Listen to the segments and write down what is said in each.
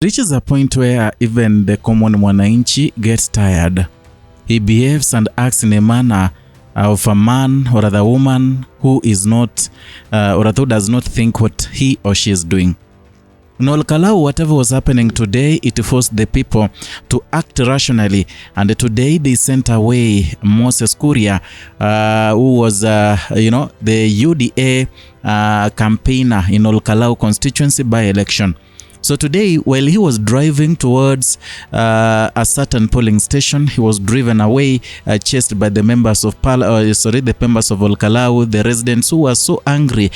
Reaches a point where even the common mwananchi gets tired. He behaves and acts in a manner of a man or other woman who is not, or who does not think what he or she is doing. In Alcala, whatever was happening today, it forced the people to act rationally. And today they sent away Moses Kuria, who was, the UDA campaigner in Alcala constituency by election. So today, while he was driving towards a certain polling station, he was driven away, chased by the members of the members of Alcala, the residents who were so angry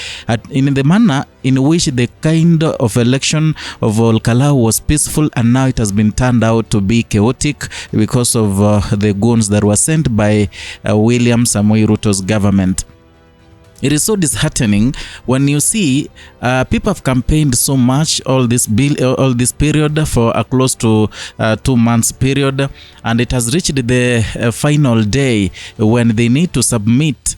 in the manner in which the kind of election of Alcala was peaceful, and now it has been turned out to be chaotic because of the goons that were sent by William Samoei Ruto's government. It is so disheartening when you see people have campaigned so much all this period for a close to 2 months period, and it has reached the final day when they need to submit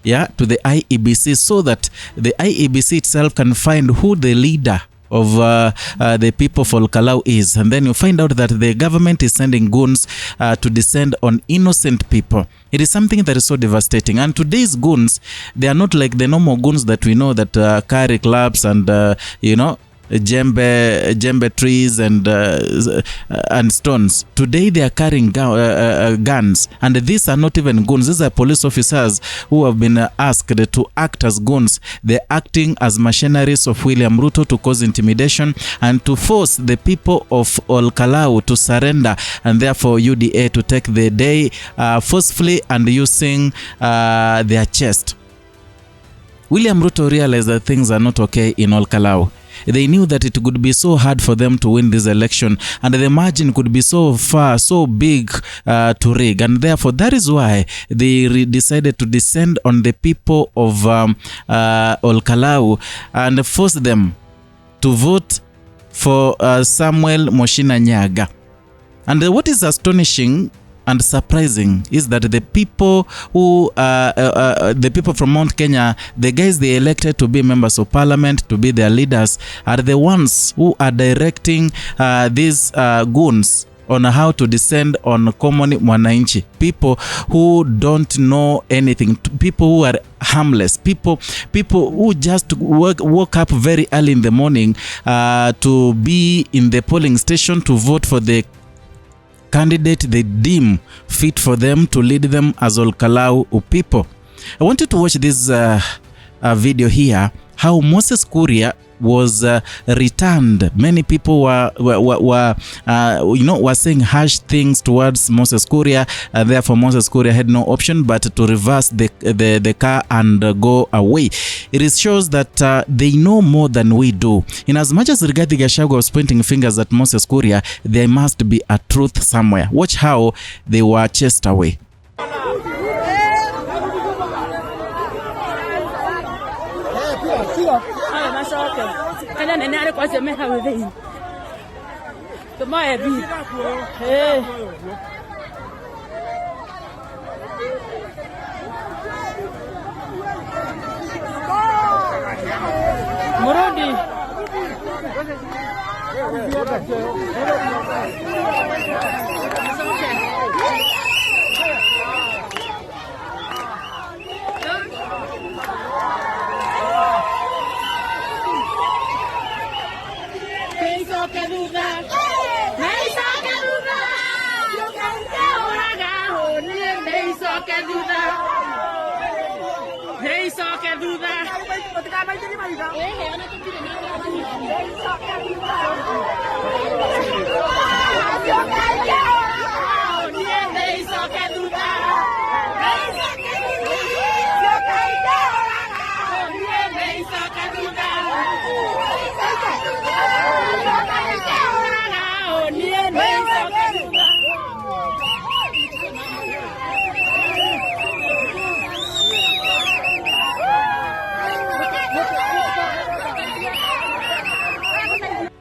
to the IEBC so that the IEBC itself can find who the leader of the people for Kalou is. And then you find out that the government is sending goons to descend on innocent people. It is something that is so devastating. And today's goons, they are not like the normal goons that we know that carry clubs and jembe trees and stones. Today they are carrying guns, and these are not even goons. These are police officers who have been asked to act as goons. They're acting as machineries of William Ruto to cause intimidation and to force the people of Alcala to surrender, and therefore UDA to take the day forcefully and using their chest. William Ruto realized that things are not okay in Alcala. They knew that it could be so hard for them to win this election, and the margin could be so far, so big to rig, and therefore that is why they decided to descend on the people of Alcala and force them to vote for Samuel Moshina Nyaga. And what is astonishing and surprising is that the people who, the people from Mount Kenya, the guys they elected to be members of parliament, to be their leaders, are the ones who are directing these goons on how to descend on common mwananchi, people who don't know anything, people who are harmless, people who just woke up very early in the morning to be in the polling station to vote for the candidate they deem fit for them to lead them as Alcala people. I want you to watch this video here, how Moses Kuria was returned. Many people were saying harsh things towards Moses Kuria, therefore Moses Kuria had no option but to reverse the car and go away. It shows that they know more than we do. In as much as Rigathi Gachagua was pointing fingers at Moses Kuria, there must be a truth somewhere. Watch how they were chased away.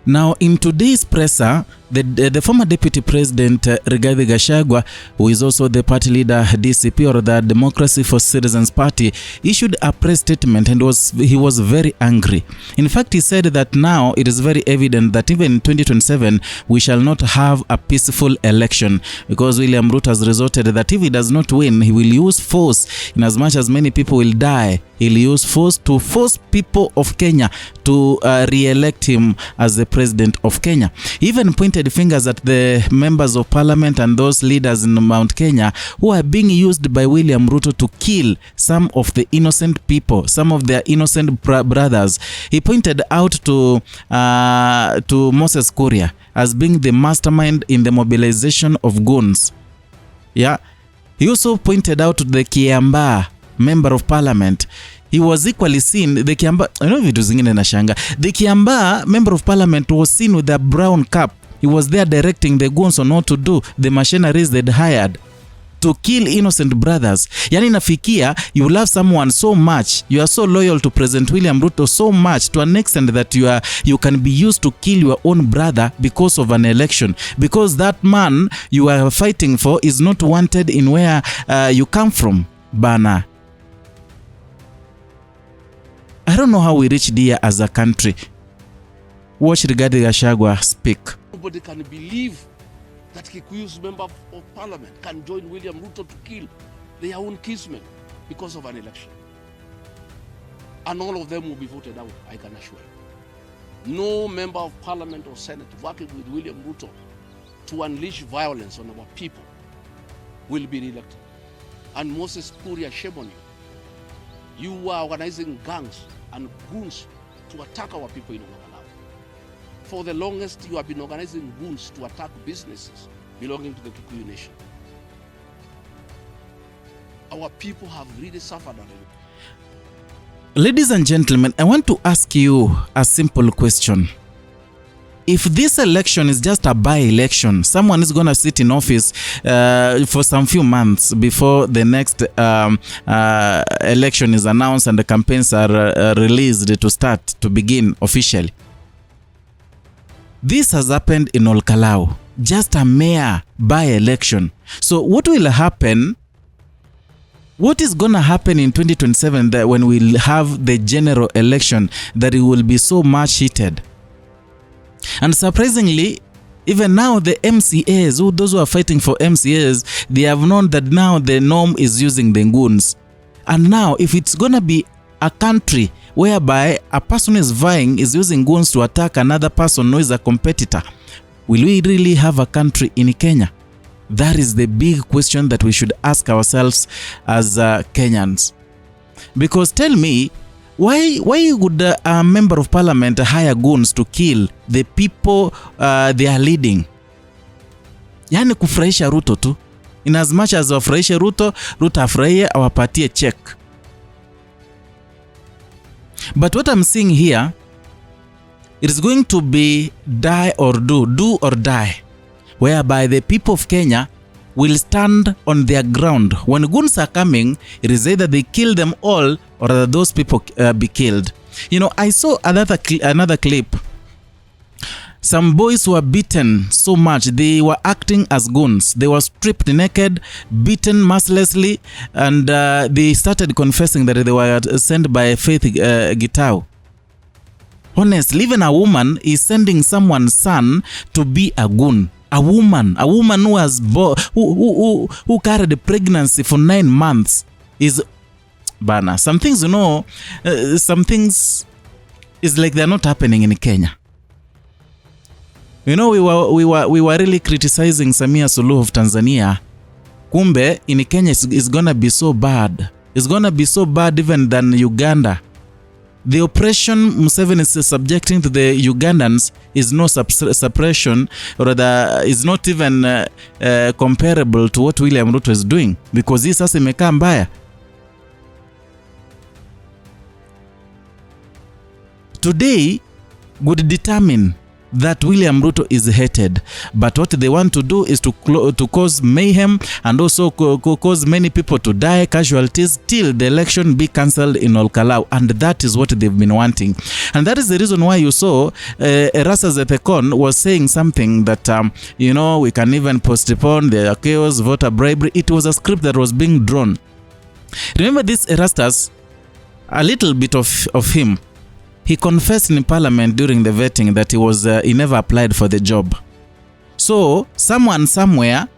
Now, in today's presser, the former Deputy President Rigathi Gachagua, who is also the party leader DCP, or the Democracy for Citizens Party, issued a press statement and he was very angry. In fact, he said that now it is very evident that even in 2027 we shall not have a peaceful election, because William Ruto has resorted that if he does not win, he will use force. In as much as many people will die, he'll use force to force people of Kenya to re-elect him as the president of Kenya. He even pointed fingers at the members of parliament and those leaders in Mount Kenya who are being used by William Ruto to kill some of the innocent people, some of their innocent brothers. He pointed out to Moses Kuria as being the mastermind in the mobilization of guns. Yeah. He also pointed out to the Kiambaa member of parliament. He was equally seen, the Kiambaa, I know vitu zingine na shanga. The Kiambaa member of parliament was seen with a brown cap. He was there directing the guns on what to do, the machineries they'd hired to kill innocent brothers. Yani nafikia, you love someone so much, you are so loyal to President William Ruto so much to an extent that you can be used to kill your own brother because of an election, because that man you are fighting for is not wanted in where you come from. Bana, I don't know how we reached here as a country. Watch Rigathi Gachagua speak. Nobody can believe that Kikuyu's member of parliament can join William Ruto to kill their own kinsmen because of an election. And all of them will be voted out, I can assure you. No member of parliament or senate working with William Ruto to unleash violence on our people will be re-elected. And Moses Kuria, shame on you. You are organizing gangs and goons to attack our people in Alcala. For the longest, you have been organizing goons to attack businesses belonging to the Kikuyu nation. Our people have really suffered on it. Ladies and gentlemen, I want to ask you a simple question. If this election is just a by-election, someone is going to sit in office for some few months before the next election is announced and the campaigns are released to begin officially. This has happened in Alcala, just a mere by-election. So what will happen? What is going to happen in 2027 that when we'll have the general election, that it will be so much heated? And surprisingly, even now the MCAs, those who are fighting for MCAs, they have known that now the norm is using the goons. And now if it's going to be a country whereby a person who is vying is using guns to attack another person who is a competitor, will we really have a country in Kenya? That is the big question that we should ask ourselves as Kenyans. Because tell me, why would a member of parliament hire guns to kill the people they are leading? Yani kufurahisha Ruto tu. In as much as wafurahishe Ruto, Ruto afurahie awapatie check. But what I'm seeing here, it is going to be die or do or die, whereby the people of Kenya will stand on their ground. When guns are coming, it is either they kill them all or those people be killed. You know, I saw another clip. Some boys were beaten so much, they were acting as guns. They were stripped naked, beaten mercilessly, and they started confessing that they were sent by Faith Gitau. Honestly, even a woman is sending someone's son to be a gun. A woman who has who carried a pregnancy for 9 months is bana. Some things, you know, some things is like they're not happening in Kenya. You know, we were really criticizing Samia Suluhu of Tanzania. Kumbe in Kenya is gonna be so bad. It's gonna be so bad even than Uganda. The oppression Museveni is subjecting to the Ugandans is no suppression, or rather is not even comparable to what William Ruto is doing, because hii sasa imekaa mbaya. Today would determine that William Ruto is hated, but what they want to do is to cause mayhem and also cause many people to die, casualties, till the election be cancelled in Alcala, and that is what they've been wanting. And that is the reason why you saw Erastus Ethekon was saying something that you know, we can even postpone the chaos, voter bribery. It was a script that was being drawn. Remember this Erastus, a little bit of him. He confessed in parliament during the vetting that he never applied for the job. So someone somewhere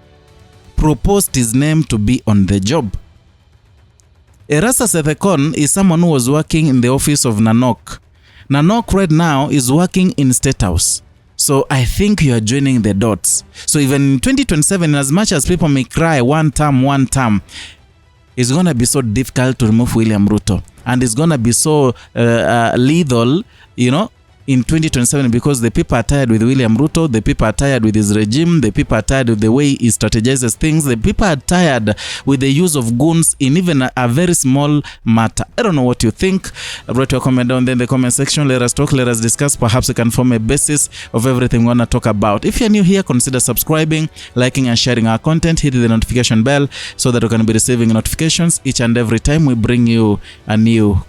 proposed his name to be on the job. Erastus Ethekon is someone who was working in the office of Nanok. Nanok right now is working in State House. So I think you are joining the dots. So even in 2027, as much as people may cry one term, it's going to be so difficult to remove William Ruto. And it's going to be so lethal, you know, in 2027, because the people are tired with William Ruto, the people are tired with his regime, the people are tired with the way he strategizes things, the people are tired with the use of goons in even a very small matter. I don't know what you think. Write your comment down there in the comment section. Let us talk, let us discuss. Perhaps we can form a basis of everything we want to talk about. If you're new here, consider subscribing, liking and sharing our content. Hit the notification bell so that you can be receiving notifications each and every time we bring you a new